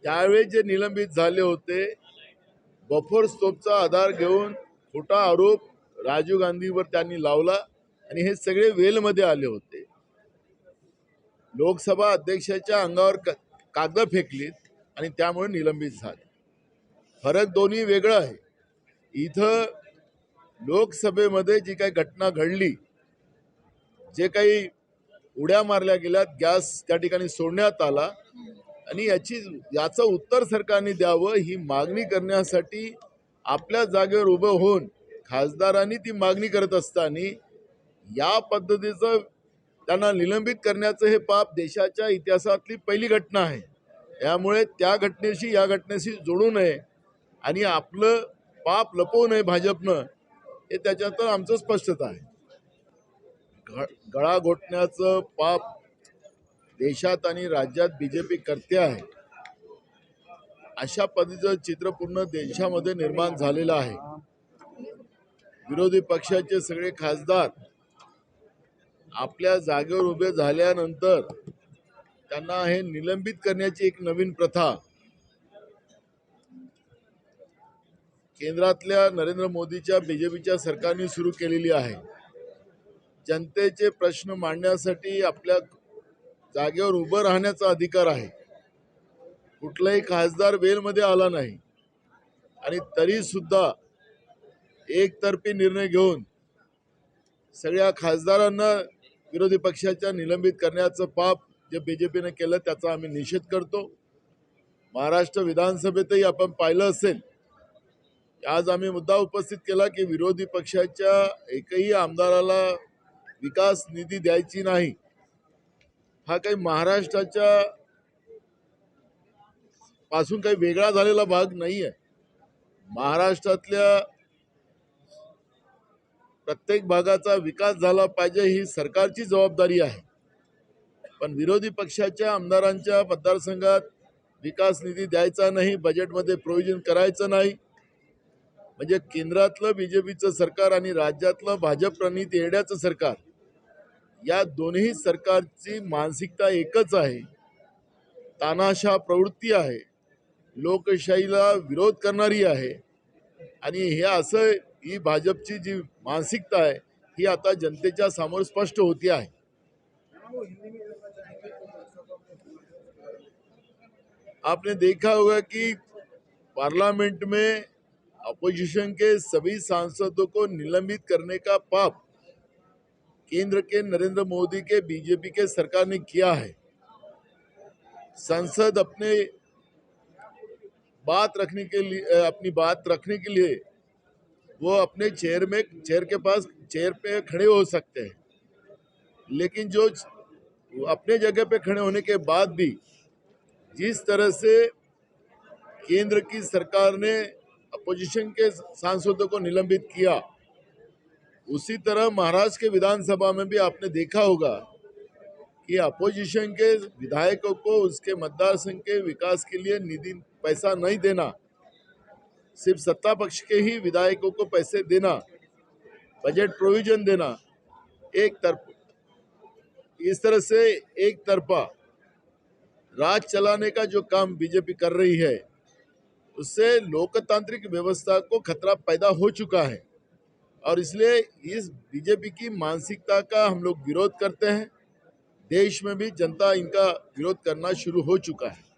त्यावेळी जे निलंबित झाले होते बफर स्टॉपचा आधार घेऊन खोटा आरोप राजीव गांधीवर त्यांनी लावला आणि हे सगळे वेलमध्ये आले होते. लोकसभा अध्यक्षाच्या अंगावर कागद फेकलीत आणि त्यामुळे निलंबित झाले. फरक दोन्ही वेगळं आहे. इथं लोकसभेमध्ये जी काही घटना घडली, जे काही उड्या मारल्या गेल्यात, गॅस त्या ठिकाणी सोडण्यात आला आणि याचं उत्तर सरकारने द्यावं ही मागणी करण्यासाठी आपल्या जागेवर उभं होऊन खासदारांनी ती मागणी करत असताना या पद्धतीचं त्यांना निलंबित करण्याचं हे पाप देशाच्या इतिहासातली पहिली घटना आहे. त्यामुळे त्या घटनेशी या घटनेशी जोडू नये आणि आपलं पाप लपवू नये भाजपनं, हे त्याच्यातून आमचं स्पष्टता आहे. गळा घोटण्याचं पाप देशात आणि राज्यात बीजेपी करते आहे. अशा पद्धतीचं चित्र पूर्ण देशामध्ये निर्माण झालेलं आहे. विरोधी पक्षाचे सगळे खासदार आपल्या जागेवर उभे झाल्यानंतर त्यांना हे निलंबित करण्याची एक नवीन प्रथा केंद्रातल्या नरेंद्र मोदीच्या बीजेपीच्या सरकारने सुरू केलेली आहे. जनतेचे प्रश्न मांडण्यासाठी आपल्या जागेवर उभं राहण्याचा अधिकार आहे. कुठलाही खासदार वेलमध्ये आला नाही आणि तरी सुद्धा एकतर्फी निर्णय घेऊन सगळ्या खासदारांना विरोधी पक्षाच्या निलंबित करण्याचं पाप जे बीजेपीने केलं त्याचा आम्ही निषेध करतो. महाराष्ट्र विधानसभेतही आपण पाहिलं असेल, आज आम्ही मुद्दा उपस्थित केला की विरोधी पक्षाच्या एकही आमदाराला विकास निधी द्यायची नाही. हा काही महाराष्ट्राच्या पासून काही वेगळा झालेला भाग नाही आहे. महाराष्ट्रातल्या प्रत्येक भागाचा विकास झाला पाहिजे ही सरकारची जबाबदारी आहे. पण विरोधी पक्षाच्या आमदारांच्या मतदारसंघात विकास निधी द्यायचा नाही, बजेटमध्ये प्रोव्हिजन करायचं नाही, म्हणजे केंद्रातलं बीजेपीचं सरकार आणि राज्यातलं भाजप प्रणित येड्याचं सरकार, या दोन्ही सरकारची मानसिकता एकच आहे. तानाशाह प्रवृत्ती आहे, लोकशाहीला विरोध करणारी आहे आणि ही भाजपची जी मानसिकता है ही आता जनतेच्या समोर स्पष्ट होती आहे. आपने देखा होगा कि पार्लियामेंट में अपोजिशन के सभी सांसदों को निलंबित करने का पाप केंद्र के नरेंद्र मोदी के बीजेपी के सरकार ने किया है. संसद अपनी बात रखने के लिए वो अपने चेयर पे खड़े हो सकते हैं, लेकिन जो अपने जगह पे खड़े होने के बाद भी जिस तरह से केंद्र की सरकार ने अपोजिशन के सांसदों को निलंबित किया, उसी तरह महाराष्ट्र के विधानसभा में भी आपने देखा होगा कि अपोजिशन के विधायकों को उसके मतदार संघ के विकास के लिए निधि पैसा नहीं देना, सिर्फ सत्ता पक्ष के ही विधायकों को पैसे देना, बजट प्रोविजन देना, इस तरह से एक तरफा राज चलाने का जो काम बीजेपी कर रही है, उससे लोकतांत्रिक व्यवस्था को खतरा पैदा हो चुका है और इसलिए इस बीजेपी की मानसिकता का हम लोग विरोध करते हैं. देश में भी जनता इनका विरोध करना शुरू हो चुका है.